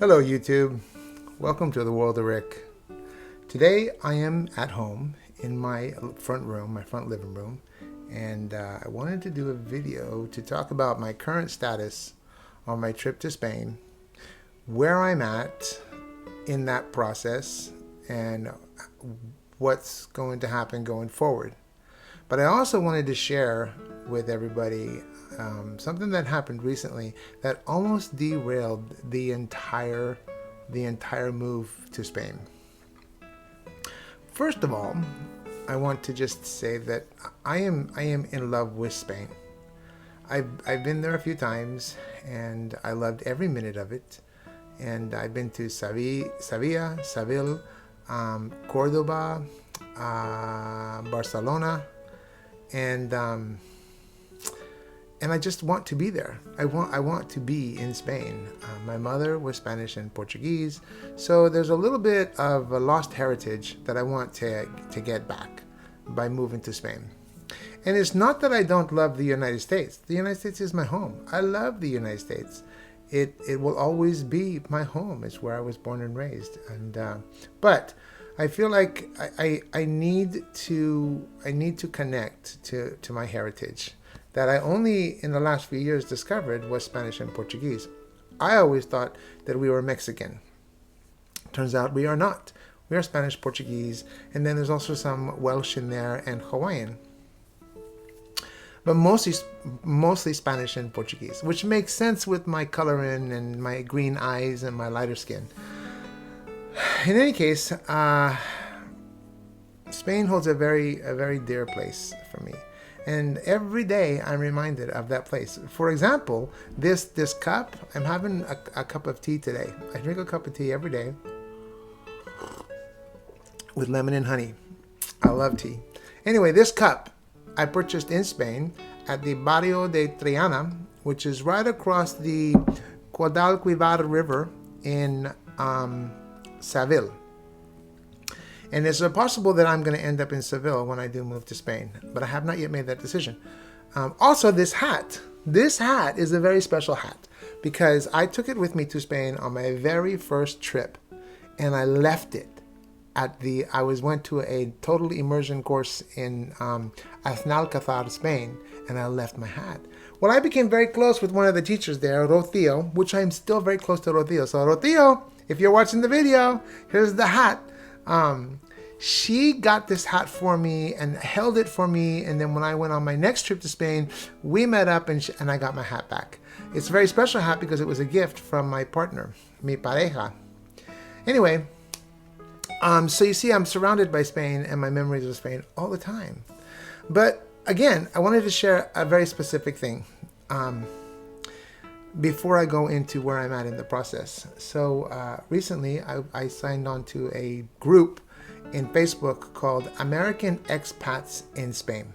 Hello YouTube, welcome to the world of Rick. Today I am at home in my front room, my front living room, and I wanted to do a video to talk about my current status on my trip to Spain, where I'm at in that process, and what's going to happen going forward. But I also wanted to share with everybody something that happened recently that almost derailed the entire move to Spain. First of all, I want to just say that I am in love with Spain. I've been there a few times and I loved every minute of it. And I've been to Seville, Cordoba, Barcelona, and I just want to be there. I want to be in Spain. My mother was Spanish and Portuguese, so there's a little bit of a lost heritage that I want to get back by moving to Spain. And it's not that I don't love the United States. The United States is my home. I love the United States. It will always be my home. It's where I was born and raised. And but I feel like I need to connect to my heritage that I only in the last few years discovered was Spanish and Portuguese. I always thought that we were Mexican. Turns out we are not. We are Spanish, Portuguese, and then there's also some Welsh in there and Hawaiian. But mostly Spanish and Portuguese, which makes sense with my coloring and my green eyes and my lighter skin. In any case, Spain holds a very dear place for me. And every day I'm reminded of that place. For example, this cup, I'm having a cup of tea today. I drink a cup of tea every day with lemon and honey. I love tea. Anyway, this cup I purchased in Spain at the Barrio de Triana, which is right across the Guadalquivir River in Seville. And it's possible that I'm going to end up in Seville when I do move to Spain, but I have not yet made that decision. Also, this hat is a very special hat because I took it with me to Spain on my very first trip, and I left it went to a total immersion course in Aznalcázar, Spain, and I left my hat. Well, I became very close with one of the teachers there, Rocío, which I'm still very close to Rocío. So Rocío, if you're watching the video, here's the hat. She got this hat for me and held it for me, and then when I went on my next trip to Spain, we met up and I got my hat back. It's a very special hat because it was a gift from my partner, mi pareja. Anyway, so you see I'm surrounded by Spain and my memories of Spain all the time. But again, I wanted to share a very specific thing before I go into where I'm at in the process. So recently I signed on to a group in Facebook called American Expats in Spain.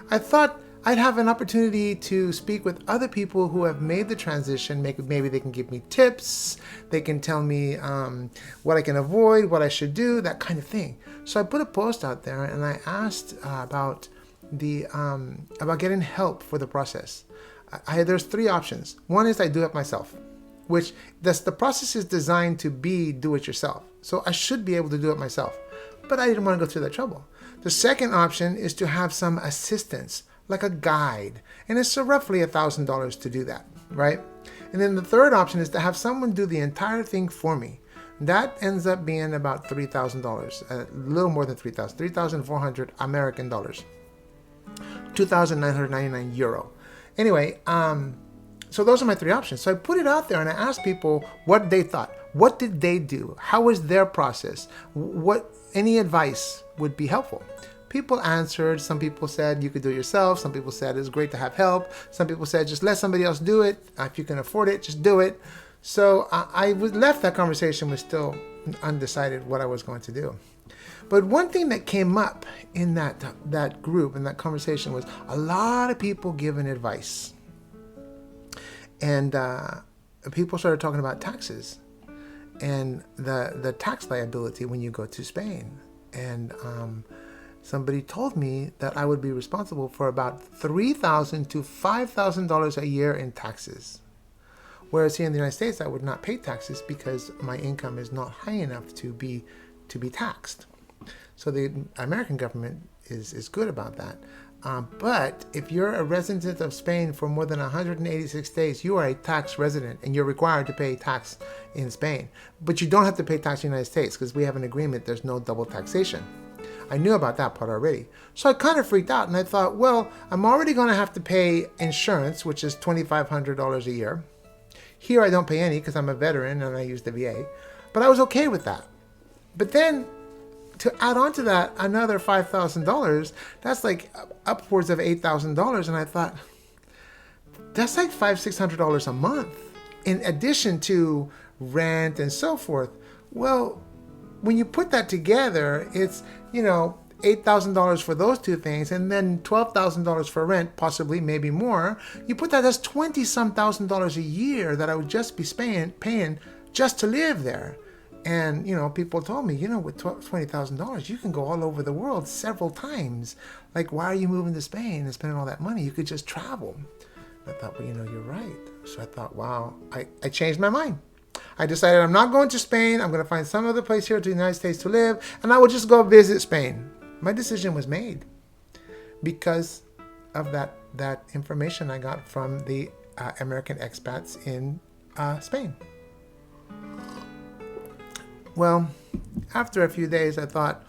I thought I'd have an opportunity to speak with other people who have made the transition. Maybe they can give me tips. They can tell me what I can avoid, what I should do, that kind of thing. So I put a post out there and I asked about getting help for the process. There's three options. One is I do it myself, which the process is designed to be do it yourself. So I should be able to do it myself, but I didn't want to go through that trouble. The second option is to have some assistance, like a guide, and it's roughly $1,000 to do that, right? And then the third option is to have someone do the entire thing for me. That ends up being about $3,000, a little more than 3,400 American dollars, 2,999 euro. Anyway, so those are my three options. So I put it out there and I asked people what they thought. What did they do? How was their process? Any advice would be helpful? People answered. Some people said you could do it yourself. Some people said it's great to have help. Some people said just let somebody else do it. If you can afford it, just do it. So I left that conversation with still undecided what I was going to do. But one thing that came up in that group, in that conversation, was a lot of people giving advice. And people started talking about taxes and the tax liability when you go to Spain. And somebody told me that I would be responsible for about $3,000 to $5,000 a year in taxes. Whereas here in the United States, I would not pay taxes because my income is not high enough to be taxed. So the American government is good about that. But if you're a resident of Spain for more than 186 days, you are a tax resident and you're required to pay tax in Spain. But you don't have to pay tax in the United States because we have an agreement. There's no double taxation. I knew about that part already. So I kind of freaked out and I thought, well, I'm already going to have to pay insurance, which is $2,500 a year. Here I don't pay any because I'm a veteran and I use the VA. But I was okay with that. But then to add on to that another $5,000, that's like upwards of $8,000. And I thought, that's like $500-$600 a month in addition to rent and so forth. Well, when you put that together, it's, $8,000 for those two things and then $12,000 for rent, possibly, maybe more. You put that, that's $20-some thousand a year that I would just be paying just to live there. And, people told me, with $20,000, you can go all over the world several times. Like, why are you moving to Spain and spending all that money? You could just travel. I thought, well, you're right. So I thought, wow, I changed my mind. I decided I'm not going to Spain. I'm going to find some other place here to the United States to live, and I will just go visit Spain. My decision was made because of that information I got from the American expats in Spain. Well, after a few days, I thought,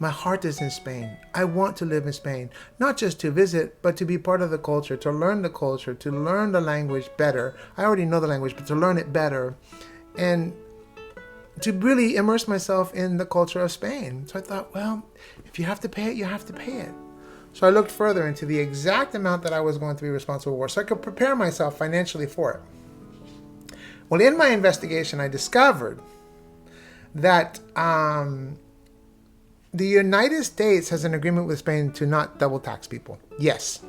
my heart is in Spain. I want to live in Spain, not just to visit, but to be part of the culture, to learn the language better. I already know the language, but to learn it better and to really immerse myself in the culture of Spain. So I thought, well, if you have to pay it, you have to pay it. So I looked further into the exact amount that I was going to be responsible for so I could prepare myself financially for it. Well, in my investigation, I discovered that the United States has an agreement with Spain to not double tax people. Yes.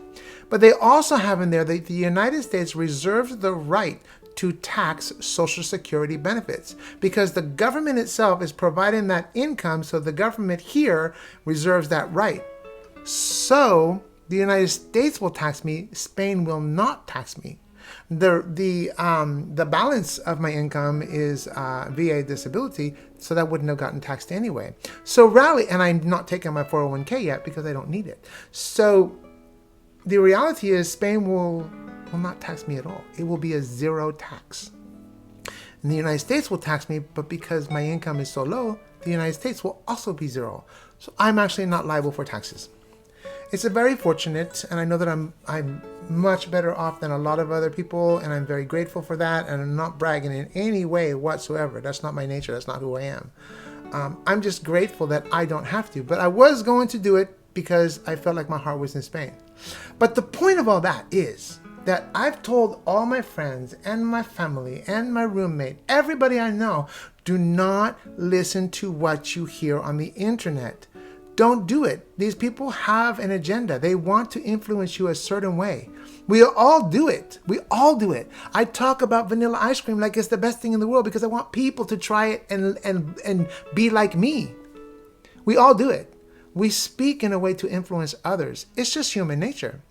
But they also have in there that the United States reserves the right to tax Social Security benefits because the government itself is providing that income, so the government here reserves that right. So the United States will tax me, Spain will not tax me. The balance of my income is VA disability, so that wouldn't have gotten taxed anyway. So and I'm not taking my 401k yet because I don't need it. So the reality is Spain will not tax me at all. It will be a zero tax. And the United States will tax me, but because my income is so low, the United States will also be zero. So I'm actually not liable for taxes. It's a very fortunate, and I know that I'm much better off than a lot of other people, and I'm very grateful for that, and I'm not bragging in any way whatsoever. That's not my nature. That's not who I am. I'm just grateful that I don't have to, but I was going to do it because I felt like my heart was in Spain. But the point of all that is that I've told all my friends and my family and my roommate, everybody I know, do not listen to what you hear on the internet. Don't do it. These people have an agenda. They want to influence you a certain way. We all do it. We all do it. I talk about vanilla ice cream like it's the best thing in the world because I want people to try it and be like me. We all do it. We speak in a way to influence others. It's just human nature.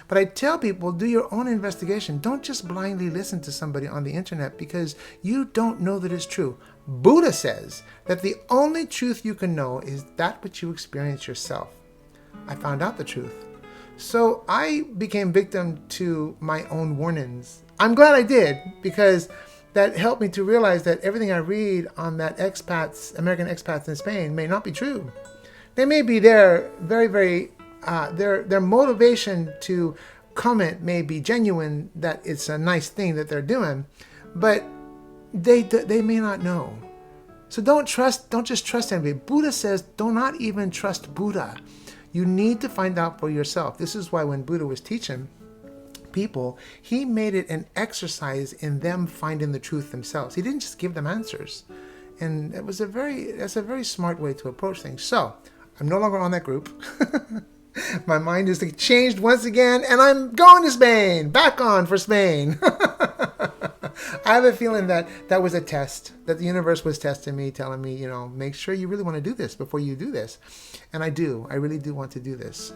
But I tell people, do your own investigation. Don't just blindly listen to somebody on the internet because you don't know that it's true. Buddha says that the only truth you can know is that which you experience yourself. I found out the truth. So I became victim to my own warnings. I'm glad I did because that helped me to realize that everything I read on that American expats in Spain may not be true. They may be there very, very their motivation to comment may be genuine, that it's a nice thing that they're doing, but they may not know. So don't just trust anybody. Buddha says, do not even trust Buddha. You need to find out for yourself. This is why when Buddha was teaching people, he made it an exercise in them finding the truth themselves. He didn't just give them answers. And that's a very smart way to approach things. So I'm no longer on that group. My mind is changed once again, and I'm going to Spain. Back on for Spain. I have a feeling that that was a test, that the universe was testing me, telling me, make sure you really want to do this before you do this. And I do. I really do want to do this.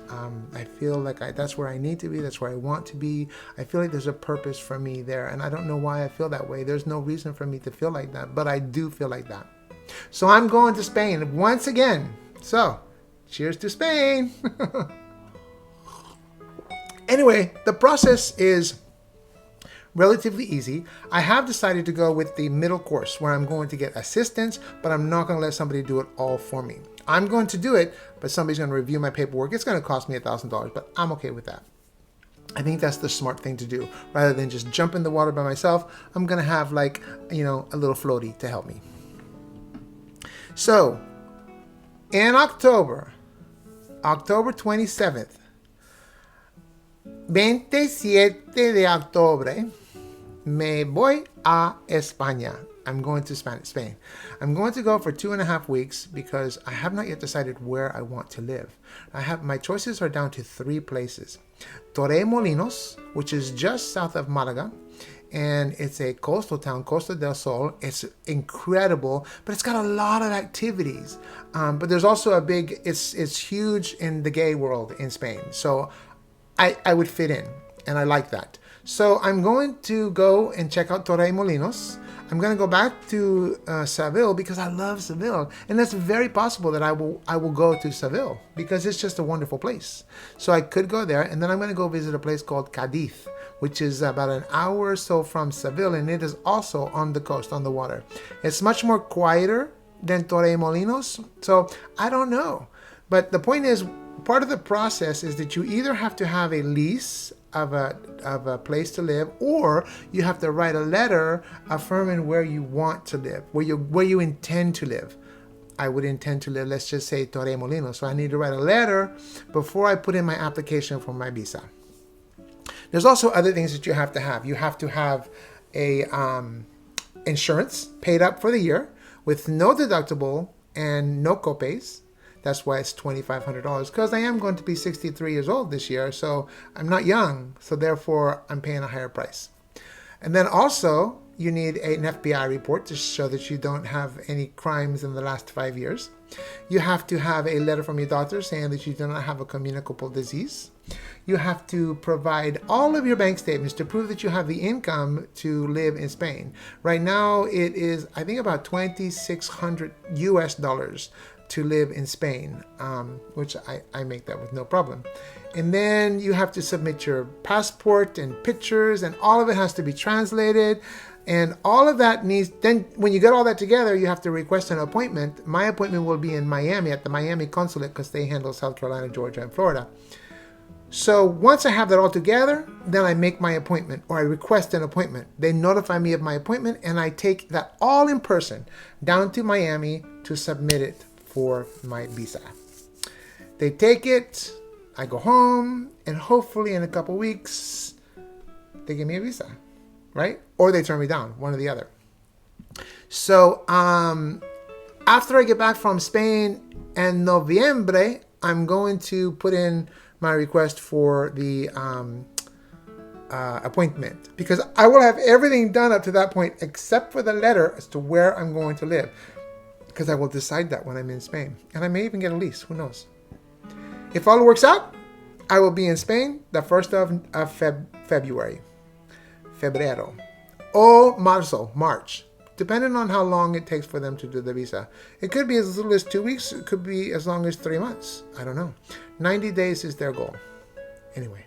I feel like that's where I need to be. That's where I want to be. I feel like there's a purpose for me there. And I don't know why I feel that way. There's no reason for me to feel like that, but I do feel like that. So I'm going to Spain once again. So, cheers to Spain. Anyway, the process is relatively easy. I have decided to go with the middle course where I'm going to get assistance, but I'm not going to let somebody do it all for me. I'm going to do it, but somebody's going to review my paperwork. It's going to cost me $1,000, but I'm okay with that. I think that's the smart thing to do. Rather than just jump in the water by myself, I'm going to have a little floaty to help me. So, in October 27th, 27 de octubre, me voy a España. I'm going to Spain. I'm going to go for 2.5 weeks because I have not yet decided where I want to live. My choices are down to 3 places. Torremolinos, which is just south of Malaga, and it's a coastal town, Costa del Sol. It's incredible, but it's got a lot of activities. But there's also it's huge in the gay world in Spain. So I would fit in, and I like that. So I'm going to go and check out Torremolinos. I'm going to go back to Seville because I love Seville, and it's very possible that I will go to Seville because it's just a wonderful place. So I could go there, and then I'm going to go visit a place called Cadiz, which is about an hour or so from Seville, and it is also on the coast, on the water. It's much more quieter than Torremolinos, so I don't know. But the point is, part of the process is that you either have to have a lease of a place to live, or you have to write a letter affirming where you want to live, where you intend to live. I would intend to live, let's just say Torremolinos. So I need to write a letter before I put in my application for my visa. There's also other things that you have to have. You have to have a insurance paid up for the year with no deductible and no copays. That's why it's $2,500, because I am going to be 63 years old this year, so I'm not young, so therefore I'm paying a higher price. And then also, you need an FBI report to show that you don't have any crimes in the last 5 years. You have to have a letter from your doctor saying that you do not have a communicable disease. You have to provide all of your bank statements to prove that you have the income to live in Spain. Right now, it is, I think, about $2,600 US to live in Spain, which I make that with no problem. And then you have to submit your passport and pictures, and all of it has to be translated. And all of that then when you get all that together, you have to request an appointment. My appointment will be in Miami at the Miami consulate because they handle South Carolina, Georgia, and Florida. So once I have that all together, then I make my appointment, or I request an appointment. They notify me of my appointment, and I take that all in person down to Miami to submit it for my visa. They take it, I go home, and hopefully in a couple weeks, they give me a visa, right? Or they turn me down, one or the other. So after I get back from Spain in Noviembre, I'm going to put in my request for the appointment, because I will have everything done up to that point except for the letter as to where I'm going to live, because I will decide that when I'm in Spain. And I may even get a lease, who knows. If all works out, I will be in Spain the 1st of February. Febrero. Or March. Depending on how long it takes for them to do the visa. It could be as little as 2 weeks. It could be as long as 3 months. I don't know. 90 days is their goal. Anyway,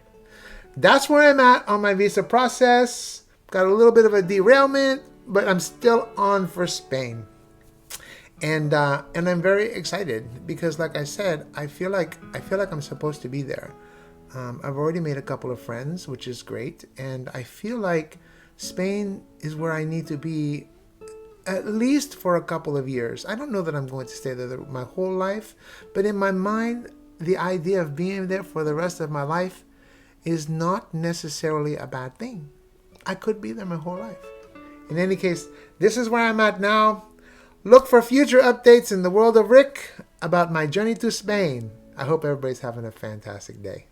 that's where I'm at on my visa process. Got a little bit of a derailment, but I'm still on for Spain. And I'm very excited because, like I said, I feel like I'm supposed to be there. I've already made a couple of friends, which is great, and I feel like Spain is where I need to be, at least for a couple of years. I don't know that I'm going to stay there my whole life, but in my mind, the idea of being there for the rest of my life is not necessarily a bad thing. I could be there my whole life. In any case, this is where I'm at now. Look for future updates in the world of Rick about my journey to Spain. I hope everybody's having a fantastic day.